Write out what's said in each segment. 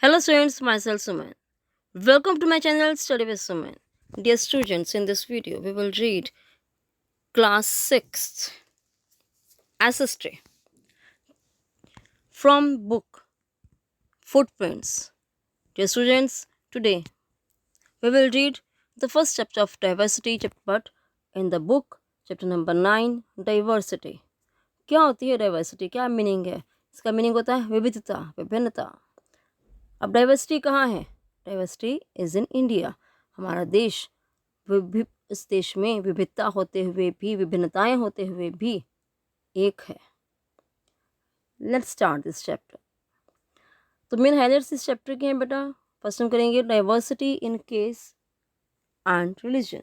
Hello students, myself Suman. Welcome to my channel Study with Suman. Dear students, in this video we will read class 6th Ancestry from book Footprints. Dear students, today we will read the first chapter of diversity but in the book chapter number 9 diversity. क्या होती है diversity? क्या meaning है इसका? Meaning होता है विविधता, विभिन्नता। अब डाइवर्सिटी कहाँ है? Diversity is in India. हमारा देश इस देश में विविधता होते हुए भी, विभिन्नताएं होते हुए भी एक है। Let's start this chapter. तो मेन हाइलाइट्स इस चैप्टर के हैं बेटा। फर्स्ट हम करेंगे diversity in case and religion.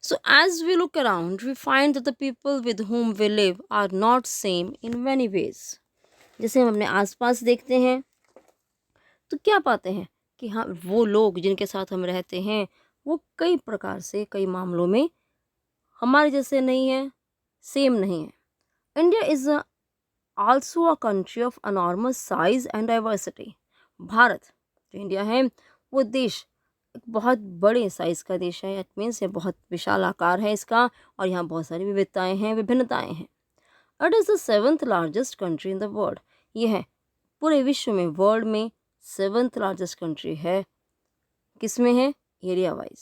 So as we look around, we find that the people with whom we live are not same in many ways. जैसे हम अपने आसपास देखते हैं तो क्या पाते हैं कि हाँ, वो लोग जिनके साथ हम रहते हैं वो कई प्रकार से, कई मामलों में हमारे जैसे नहीं है, सेम नहीं है। India is also a country of enormous size and diversity. Bharat जो इंडिया है वो देश एक बहुत बड़े साइज़ का देश है। इट मीन्स ये बहुत विशाल आकार है इसका और यहाँ बहुत सारी विविधताएं हैं, विभिन्नताएं हैं। It is the 7th largest country in the world. ये है पूरे विश्व में, वर्ल्ड में 7th लार्जेस्ट कंट्री है। किस में है? Area wise.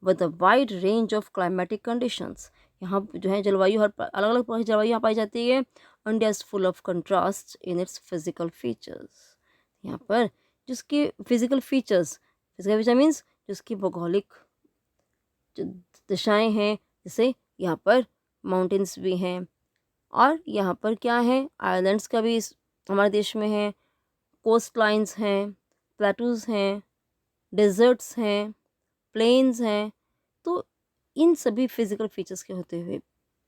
With a wide range of climatic conditions. यहाँ जो है जलवायु, हर अलग अलग प्रकार की जलवायु यहाँ पाई जाती है। India is full of contrast in its physical features. यहाँ पर जिसके physical features, physical feature means जिसकी भौगोलिक जो दिशाएँ हैं, जैसे यहाँ पर माउंटेन्स भी हैं और यहाँ पर क्या है, आइलैंड्स का भी हमारे देश में है, कोस्ट लाइन्स हैं, प्लेटूज़ हैं, डेजर्ट्स हैं, प्लेन्स हैं। तो इन सभी फिजिकल फीचर्स के होते हुए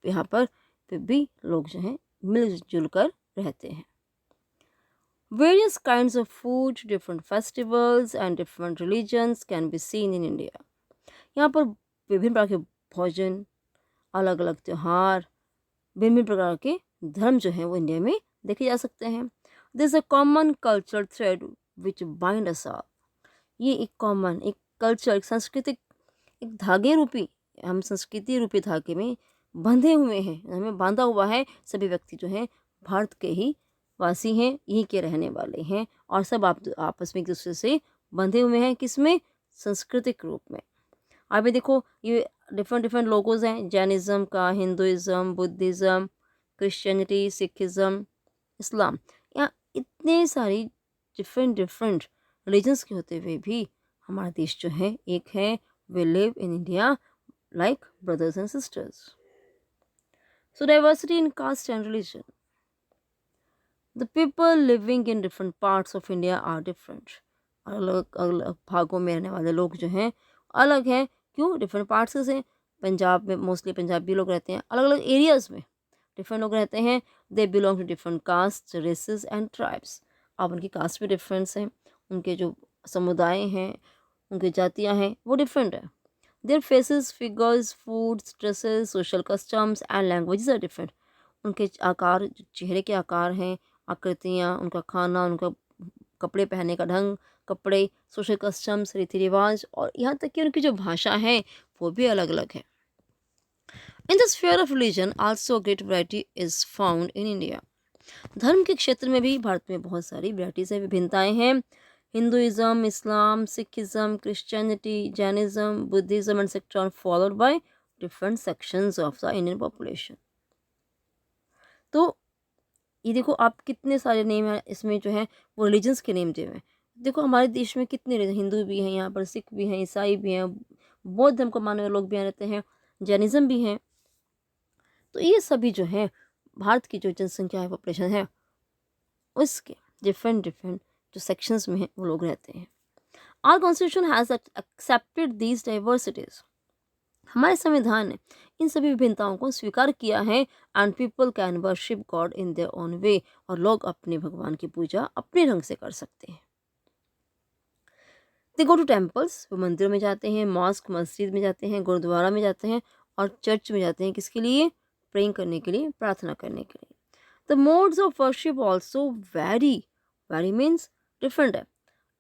यहाँ पर फिर भी लोग जो हैं मिलजुल कर रहते हैं। Various kinds of food, different festivals and different religions can be seen in India. यहाँ पर विभिन्न प्रकार के भोजन, अलग अलग त्यौहार, भिन्न प्रकार के धर्म जो हैं वो इंडिया में देखे जा सकते हैं। This is a common cultural thread which bind us all. ये एक कॉमन, एक कल्चर, एक सांस्कृतिक, एक धागे रूपी, हम संस्कृति रूपी धागे में बंधे हुए हैं, हमें बांधा हुआ है। सभी व्यक्ति जो हैं भारत के ही वासी हैं, यहीं के रहने वाले हैं और सब आपस में एक दूसरे से बंधे हुए हैं। किसमें? सांस्कृतिक रूप में। अभी देखो ये डिफरेंट डिफरेंट लोगोज हैं, जैनिज़्म का, हिंदुइज़्म, बुद्धिज़्म, क्रिश्चियनिटी, सिखिज़्म, इस्लाम। यहाँ इतने सारी डिफरेंट डिफरेंट रिलीजन्स के होते हुए भी हमारा देश जो है एक है। We live in India like brothers and sisters. So diversity in caste and religion. The people living in different parts of India are different. अलग अलग भागों में रहने वाले लोग जो हैं अलग हैं। क्यों? डिफरेंट पार्ट्स से। पंजाब में मोस्टली पंजाबी लोग रहते हैं, अलग अलग एरियाज़ में डिफरेंट लोग रहते हैं। They belong to different caste, races and tribes. अब उनकी कास्ट भी डिफरेंस है, उनके जो समुदाय हैं, उनकी जातियाँ हैं वो डिफरेंट है। Their faces, figures, foods, dresses, social customs and languages are different. उनके आकार, चेहरे के आकार हैं, आकृतियाँ, उनका खाना, उनका कपड़े पहनने का ढंग, कपड़े, सोशल कस्टम्स, रीति रिवाज और यहाँ तक कि उनकी जो भाषा है वो भी अलग अलग है। In the sphere of religion also great variety is found in India. धर्म के क्षेत्र में भी भारत में बहुत सारी वैरायटीज है, विभिन्नताएं हैं। Hinduism, Islam, Sikhism, Christianity, Jainism, Buddhism and sector followed by different sections of the Indian population. तो ये देखो आप कितने सारे नेम हैं इसमें जो है वो रिलीजन्स के नेम दिए हुए हैं। देखो हमारे देश में कितने हिंदू भी हैं, यहाँ पर सिख भी हैं, ईसाई भी हैं, बौद्ध धर्म को मानने वाले लोग भी यहाँ रहते हैं, जैनिज़्म भी हैं। तो ये सभी जो हैं भारत की जो जनसंख्या है, पॉपुलेशन है, उसके डिफरेंट डिफरेंट जो सेक्शंस में हैं वो लोग रहते हैं। Our constitution has accepted these diversities. हमारे संविधान ने इन सभी विभिन्नताओं को स्वीकार किया है। And people can worship God in their own way. और लोग अपने भगवान की पूजा अपने ढंग से कर सकते हैं। दे गो टू टेम्पल्स, वो मंदिरों में जाते हैं, मॉस्क, मस्जिद में जाते हैं, गुरुद्वारा में जाते हैं और चर्च में जाते हैं। किसके लिए? प्रेइंग करने के लिए, प्रार्थना करने के लिए। The modes of worship also very, very means different है,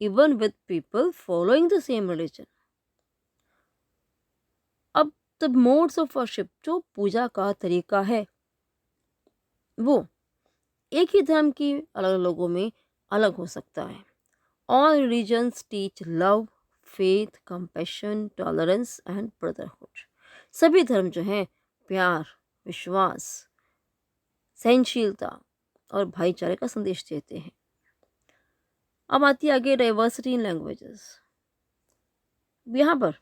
even with people following the same religion. अब द मोड्स ऑफ वर्शिप, जो पूजा का तरीका है, वो एक ही धर्म की अलग लोगों में अलग हो सकता है। All religions teach love, faith, compassion, tolerance and brotherhood. सभी धर्म जो हैं प्यार, विश्वास, सहनशीलता और भाईचारे का संदेश देते हैं। अब आती है आगे डाइवर्सिटी इन लैंग्वेजेस। यहाँ पर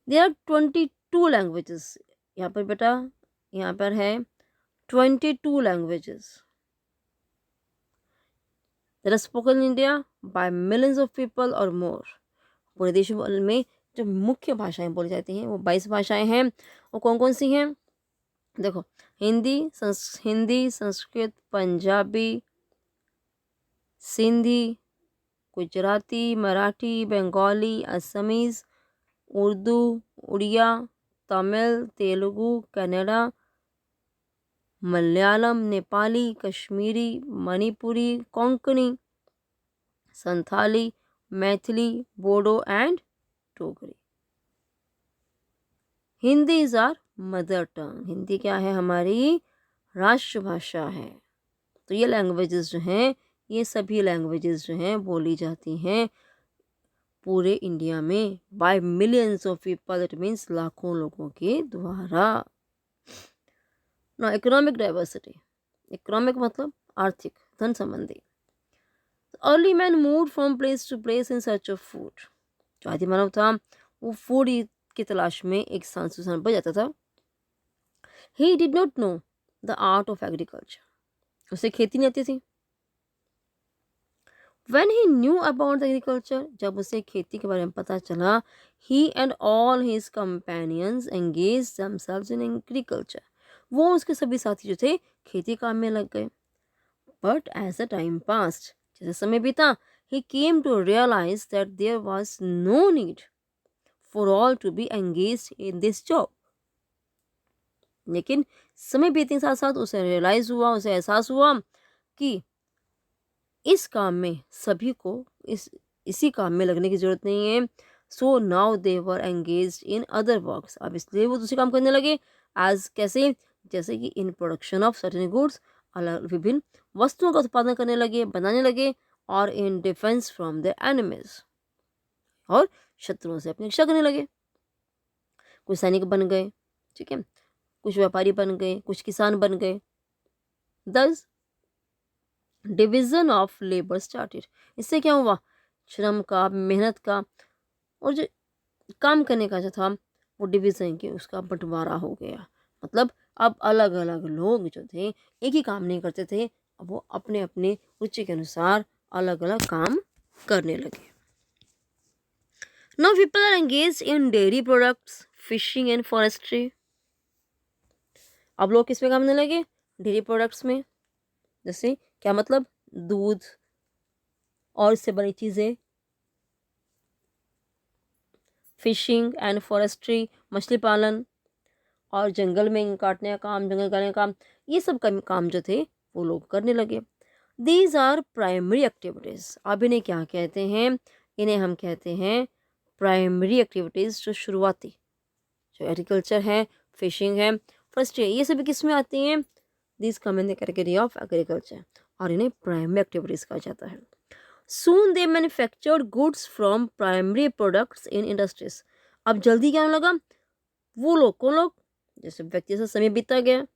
देयर आर 22 लैंग्वेजेस। यहाँ पर बेटा, यहाँ पर है 22 languages that are spoken in India by millions of people or more। पूरे देश में जो मुख्य भाषाएं बोली जाती हैं वो 22 भाषाएं हैं। वो कौन कौन सी हैं? देखो, Hindi, Sanskrit, Punjabi, Sindhi, Gujarati, Marathi, Bengali, Assamese, Urdu, Oriya, Tamil, Telugu, Kannada, Malayalam, Nepali, Kashmiri, Manipuri, Konkani, Santhali, Maithili, Bodo and Dogri. Hindi is our mother tongue. Hindi क्या है? हमारी राष्ट्रभाषा है। तो ये लैंग्वेजेस जो हैं, ये सभी लैंग्वेजेस जो हैं बोली जाती हैं पूरे इंडिया में by millions of people. It means लाखों लोगों के द्वारा। ना इकोनॉमिक डाइवर्सिटी, इकोनॉमिक मतलब आर्थिक, धन संबंधी। Early man move from place to place in search of food. जो आदि मानव था वो फूड की तलाश में एक स्थान से स्थान पर जाता था। He did not know the art of agriculture. उसे खेती नहीं आती थी। When he knew about the agriculture, जब उसे खेती के बारे में पता चला, he and all his companions engaged themselves in agriculture। वो उसके सभी साथी जो थे खेती काम में लग गए। But as the time passed, जैसे समय बीता, he came to realize that there was no need for all to be engaged in this job। लेकिन समय बीतने के साथ साथ उसे रियलाइज हुआ, उसे एहसास हुआ कि इस काम में सभी को इसी काम में लगने की जरूरत नहीं है। So now they were engaged in other works. अब इसलिए वो दूसरे काम करने लगे। एज कैसे? जैसे कि in production of certain goods, अलग विभिन्न वस्तुओं का उत्पादन करने लगे, बनाने लगे। और in defence from the enemies, और शत्रुओं से अपनी रक्षा करने लगे। कुछ सैनिक बन गए, ठीक है, कुछ व्यापारी बन गए, कुछ किसान बन गए। दस डिवीजन ऑफ लेबर स्टार्टेड। इससे क्या हुआ? श्रम का, मेहनत का और जो काम करने का जो था वो डिवीजन के उसका बंटवारा हो गया। मतलब अब अलग अलग लोग जो थे एक ही काम नहीं करते थे, अब वो अपने अपने रुचि के अनुसार अलग अलग काम करने लगे। Now people are engaged in dairy products, fishing and forestry. अब लोग किस में काम करने लगे? डेयरी प्रोडक्ट्स में। जैसे क्या मतलब? दूध और इससे बनी चीज़ें। फिशिंग एंड फॉरेस्ट्री, मछली पालन, और जंगल में काटने का काम, जंगल काटने का काम, ये सब काम जो थे वो लोग करने लगे। These are primary activities. अब इन्हें क्या कहते हैं? इन्हें हम कहते हैं प्राइमरी एक्टिविटीज़, जो शुरुआती, जो एग्रीकल्चर है, फिशिंग है, फॉरेस्ट्री, ये सभी किस में आती हैं? This come in the category of agriculture, और इन्हें प्राइमरी एक्टिविटीज़ कहा जाता है। Soon they manufactured goods from primary products in industries. अब जल्दी क्या होने लगा? वो लोग, कौन लोग? जैसे व्यक्ति से समय बीतता गया,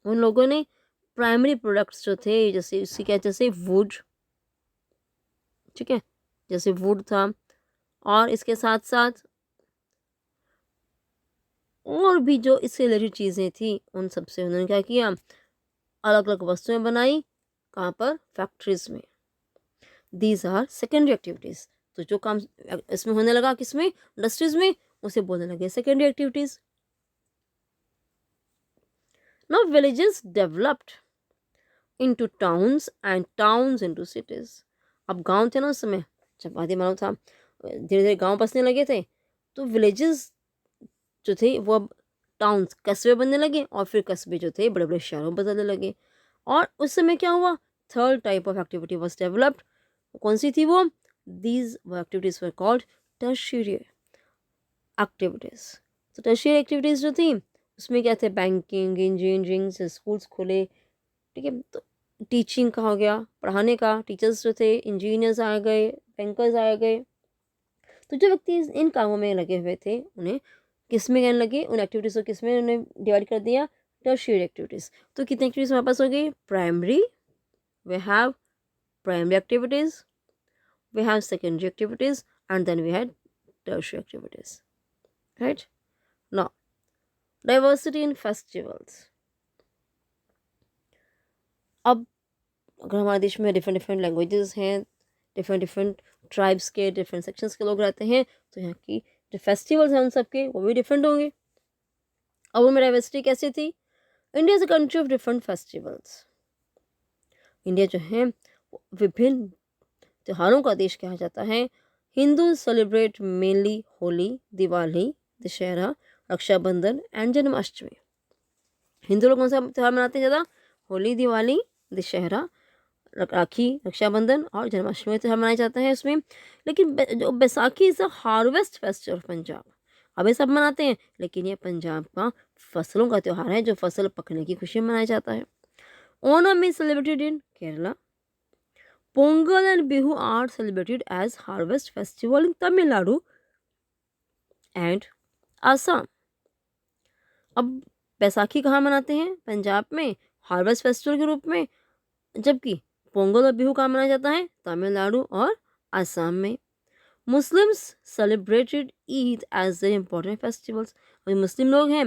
उन लोगों ने प्राइमरी प्रोडक्ट्स जो थे, जैसे उसकी क्या, जैसे वुड, ठीक है, जैसे वुड था, और इसके साथ साथ और भी जो इससे रिलेटेड चीज़ें थी, उन सब से उन्होंने क्या किया? अलग अलग वस्तुएं बनाई। कहाँ पर? फैक्ट्रीज में। These are secondary activities. तो जो काम इसमें होने लगा, किसमें? इंडस्ट्रीज में, उसे बोलने लगे secondary activities. Now villages developed into towns and towns into cities. अब गांव थे ना उस समय, जब आदि मानव था, धीरे धीरे गांव बसने लगे थे, तो विलेजेस जो थे वो अब टाउन्स कस्बे बनने लगे और फिर कस्बे जो थे बड़े बड़े शहरों में बदलने लगे। और उस समय क्या हुआ, third type of activity was developed. कौन सी थी वो? These activities were called tertiary activities. तो टर्शियरी एक्टिविटीज जो थी उसमें क्या थे, बैंकिंग, इंजीनियरिंग से स्कूल्स खुले, ठीक है। तो टीचिंग का हो गया, पढ़ाने का, टीचर्स जो थे, इंजीनियर्स आ गए, बैंकर्स आ गए। तो जो व्यक्ति इन कामों में लगे हुए थे उन्हें किस में कहने लगे, उन एक्टिविटीज़ को किस में उन्हें डिवाइड कर दिया, टर्शियरी एक्टिविटीज़। तो कितनी एक्टिविटीज़ हमारे पास हो गई, primary, we have primary activities, we have secondary activities, and then we had tertiary activities, right? Now, diversity in festivals. अब अगर हमारे देश में डिफरेंट डिफरेंट लैंग्वेजेस हैं, डिफरेंट डिफरेंट ट्राइब्स के, डिफरेंट सेक्शंस के लोग रहते हैं, तो यहाँ की जो फेस्टिवल्स हैं उन सबके वो भी डिफरेंट होंगे। अब उनमें डाइवर्सिटी कैसी थी? India is a country of different festivals. India जो है विभिन्न त्योहारों का देश कहा जाता है। Hindu celebrate mainly Holi, Diwali, Dussehra, Raksha Bandhan and Janmashtami. Hindu लोग कौन सा त्यौहार मनाते हैं ज़्यादा? होली, दिवाली, दशहरा, राखी, रक्षाबंधन और जन्माष्टमी त्यौहार मनाया जाता है उसमें। लेकिन जो Baisakhi is a harvest festival of Punjab. अब ये सब मनाते हैं, लेकिन ये पंजाब का फसलों का त्यौहार है, जो फसल पकने की खुशी में मनाया जाता है। Onam is celebrated in Kerala. Pongal and Bihu are celebrated as harvest festival in Tamil Nadu and Assam. अब बैसाखी कहाँ मनाते हैं? पंजाब में, हार्वेस्ट फेस्टिवल के रूप में, जबकि पोंगल और बिहू कहाँ मनाया जाता है? तमिलनाडु और असम में। Muslims celebrated Eid as a important festivals. और मुस्लिम लोग हैं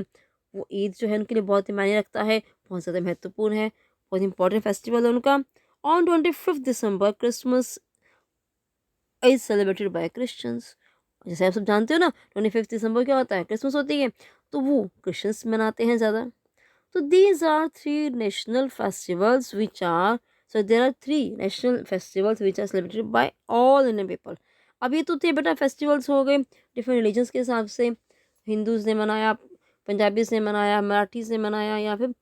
वो ईद जो है उनके लिए बहुत ही मायने रखता है, बहुत ज़्यादा महत्वपूर्ण है, बहुत इंपॉर्टेंट फेस्टिवल है उनका। On 25 December Christmas is celebrated by Christians. जैसे आप सब जानते हो ना, 25 दिसंबर क्या होता है? क्रिसमस होती है, तो वो क्रिश्चियंस मनाते हैं ज़्यादा। तो these are three national festivals which are, so there are three national festivals which are celebrated by all Indian people. अब ये तो थे बेटा फेस्टिवल्स हो गए डिफरेंट रिलीजन्स के हिसाब से, हिंदूज ने मनाया, पंजाबीज ने मनाया, मराठीज ने मनाया, या फिर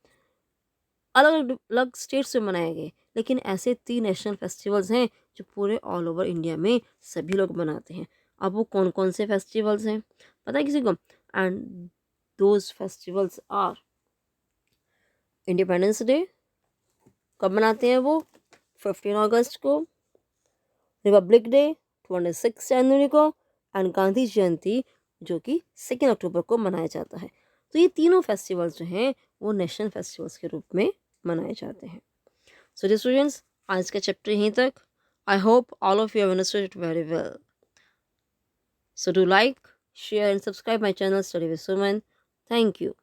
अलग अलग स्टेट्स से मनाए गए। लेकिन ऐसे 3 नेशनल फेस्टिवल्स हैं जो पूरे ऑल ओवर इंडिया में सभी लोग मनाते हैं। अब वो कौन कौन से फेस्टिवल्स हैं पता है किसी को? And those festivals are Independence Day, कब मनाते हैं वो? 15 अगस्त को। रिपब्लिक डे 26 जनवरी को। एंड गांधी जयंती जो कि 2 अक्टूबर को मनाया जाता है। तो ये तीनों फेस्टिवल्स जो हैं वो नेशनल फेस्टिवल्स के रूप में मनाए जाते हैं। सो डियर स्टूडेंट्स, आज का चैप्टर यहीं तक। I hope all of you have understood it very well. So do like, share and subscribe my channel study with Suman. Thank you.